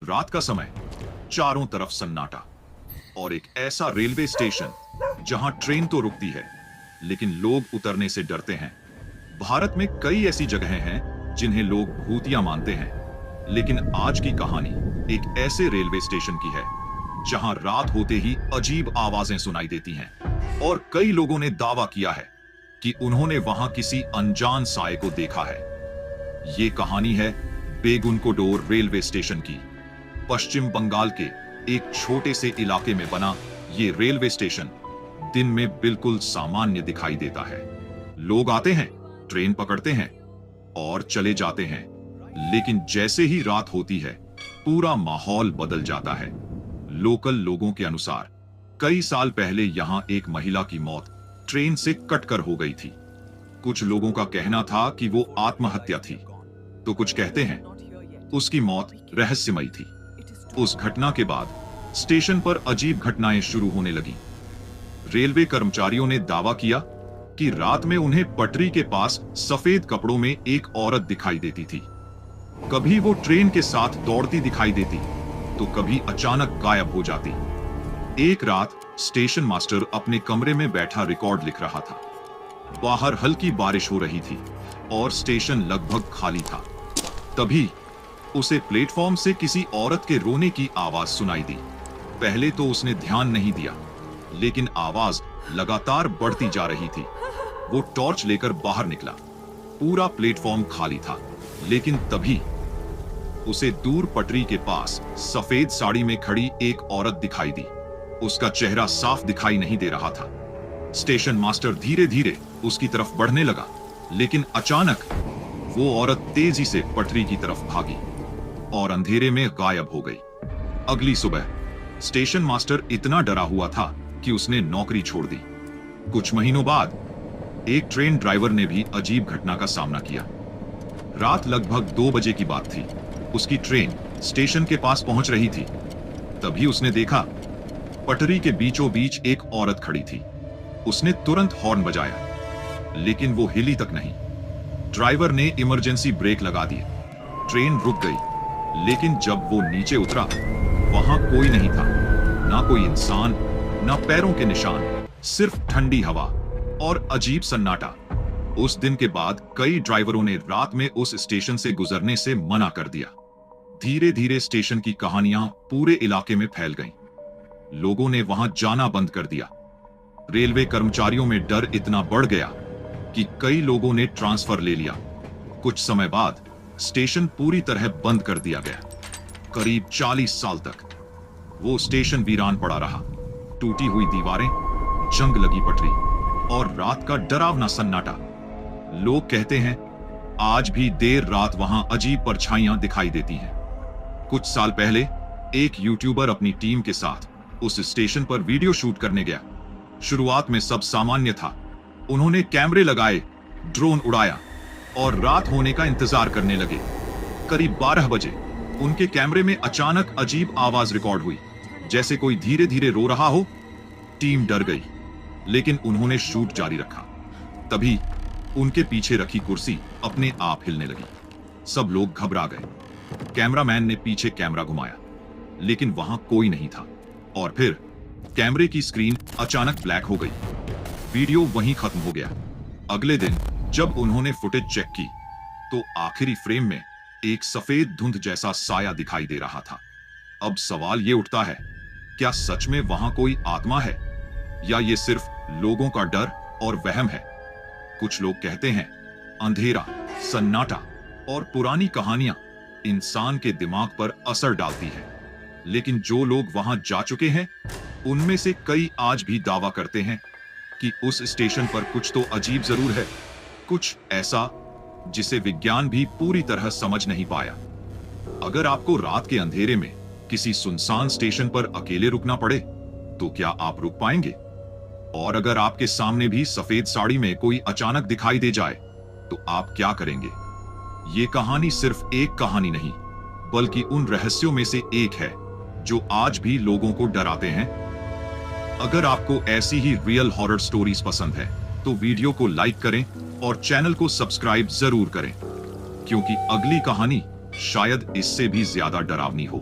रात का समय, चारों तरफ सन्नाटा और एक ऐसा रेलवे स्टेशन जहां ट्रेन तो रुकती है लेकिन लोग उतरने से डरते हैं। भारत में कई ऐसी जगहें हैं जिन्हें लोग भूतिया मानते हैं, लेकिन आज की कहानी एक ऐसे रेलवे स्टेशन की है जहां रात होते ही अजीब आवाजें सुनाई देती हैं और कई लोगों ने दावा किया है कि उन्होंने वहां किसी अनजान साए को देखा है। ये कहानी है बेगुनकोडोर रेलवे स्टेशन की। पश्चिम बंगाल के एक छोटे से इलाके में बना ये रेलवे स्टेशन दिन में बिल्कुल सामान्य दिखाई देता है। लोग आते हैं, ट्रेन पकड़ते हैं और चले जाते हैं, लेकिन जैसे ही रात होती है पूरा माहौल बदल जाता है। लोकल लोगों के अनुसार कई साल पहले यहां एक महिला की मौत ट्रेन से कटकर हो गई थी। कुछ लोगों का कहना था कि वो आत्महत्या थी, तो कुछ कहते हैं उसकी मौत रहस्यमयी थी। उस घटना के बाद स्टेशन पर अजीब घटनाएं शुरू होने लगी। रेलवे कर्मचारियों ने दावा किया कि रात में उन्हें पटरी के पास सफेद कपड़ों में एक औरत दिखाई देती थी। कभी वो ट्रेन के साथ दौड़ती दिखाई देती, तो कभी अचानक गायब हो जाती। एक रात स्टेशन मास्टर अपने कमरे में बैठा रिकॉर्ड लिख रहा था। बाहर हल्की बारिश हो रही थी और स्टेशन लगभग खाली था। तभी उसे प्लेटफॉर्म से किसी औरत के रोने की आवाज सुनाई दी। पहले तो उसने ध्यान नहीं दिया, लेकिन आवाज लगातार बढ़ती जा रही थी। वो टॉर्च लेकर बाहर निकला। पूरा प्लेटफॉर्म खाली था, लेकिन तभी उसे दूर पटरी के पास सफेद साड़ी में खड़ी एक औरत दिखाई दी। उसका चेहरा साफ दिखाई नहीं दे रहा था। स्टेशन मास्टर धीरे धीरे उसकी तरफ बढ़ने लगा, लेकिन अचानक वो औरत तेजी से पटरी की तरफ भागी और अंधेरे में गायब हो गई। अगली सुबह स्टेशन मास्टर इतना डरा हुआ था कि उसने नौकरी छोड़ दी। कुछ महीनों बाद एक ट्रेन ड्राइवर ने भी अजीब घटना का सामना किया। रात लगभग 2 बजे की बात थी। उसकी ट्रेन स्टेशन के पास पहुंच रही थी। तभी उसने देखा पटरी के बीचों बीच एक औरत खड़ी थी। उसने तुरंत हॉर्न बजाया, लेकिन वो हिली तक नहीं। ड्राइवर ने इमरजेंसी ब्रेक लगा दिए। ट्रेन रुक गई, लेकिन जब वो नीचे उतरा वहां कोई नहीं था। ना कोई इंसान, ना पैरों के निशान, सिर्फ ठंडी हवा और अजीब सन्नाटा। उस दिन के बाद कई ड्राइवरों ने रात में उस स्टेशन से गुजरने से मना कर दिया। धीरे धीरे स्टेशन की कहानियां पूरे इलाके में फैल गईं। लोगों ने वहां जाना बंद कर दिया। रेलवे कर्मचारियों में डर इतना बढ़ गया कि कई लोगों ने ट्रांसफर ले लिया। कुछ समय बाद स्टेशन पूरी तरह बंद कर दिया गया। करीब 40 साल तक वो स्टेशन वीरान पड़ा रहा। टूटी हुई दीवारें, जंग लगी पटरी और रात का डरावना सन्नाटा। लोग कहते हैं आज भी देर रात वहां अजीब परछाइयां दिखाई देती हैं। कुछ साल पहले एक यूट्यूबर अपनी टीम के साथ उस स्टेशन पर वीडियो शूट करने गया। शुरुआत में सब सामान्य था। उन्होंने कैमरे लगाए, ड्रोन उड़ाया और रात होने का इंतजार करने लगे। करीब 12 बजे उनके कैमरे में अचानक अजीब आवाज रिकॉर्ड हुई, जैसे कोई धीरे धीरे रो रहा हो। टीम डर गई, लेकिन उन्होंने शूट जारी रखा। तभी उनके पीछे रखी कुर्सी अपने आप हिलने लगी। सब लोग घबरा गए। कैमरामैन ने पीछे कैमरा घुमाया, लेकिन वहां कोई नहीं था। और फिर कैमरे की स्क्रीन अचानक ब्लैक हो गई। वीडियो वहीं खत्म हो गया। अगले दिन जब उन्होंने फुटेज चेक की, तो आखिरी फ्रेम में एक सफेद धुंध जैसा साया दिखाई दे रहा था। अब सवाल ये उठता है, क्या सच में वहां कोई आत्मा है या ये सिर्फ लोगों का डर और वहम है? कुछ लोग कहते हैं अंधेरा, सन्नाटा और पुरानी कहानियां इंसान के दिमाग पर असर डालती है। लेकिन जो लोग वहां जा चुके हैं, उनमें से कई आज भी दावा करते हैं कि उस स्टेशन पर कुछ तो अजीब जरूर है, कुछ ऐसा जिसे विज्ञान भी पूरी तरह समझ नहीं पाया। अगर आपको रात के अंधेरे में किसी सुनसान स्टेशन पर अकेले रुकना पड़े, तो क्या आप रुक पाएंगे? और अगर आपके सामने भी सफेद साड़ी में कोई अचानक दिखाई दे जाए, तो आप क्या करेंगे? ये कहानी सिर्फ एक कहानी नहीं, बल्कि उन रहस्यों में से एक है जो आज भी लोगों को डराते हैं। अगर आपको ऐसी ही रियल हॉरर स्टोरीज पसंद है, तो वीडियो को लाइक करें और चैनल को सब्सक्राइब जरूर करें, क्योंकि अगली कहानी शायद इससे भी ज्यादा डरावनी हो।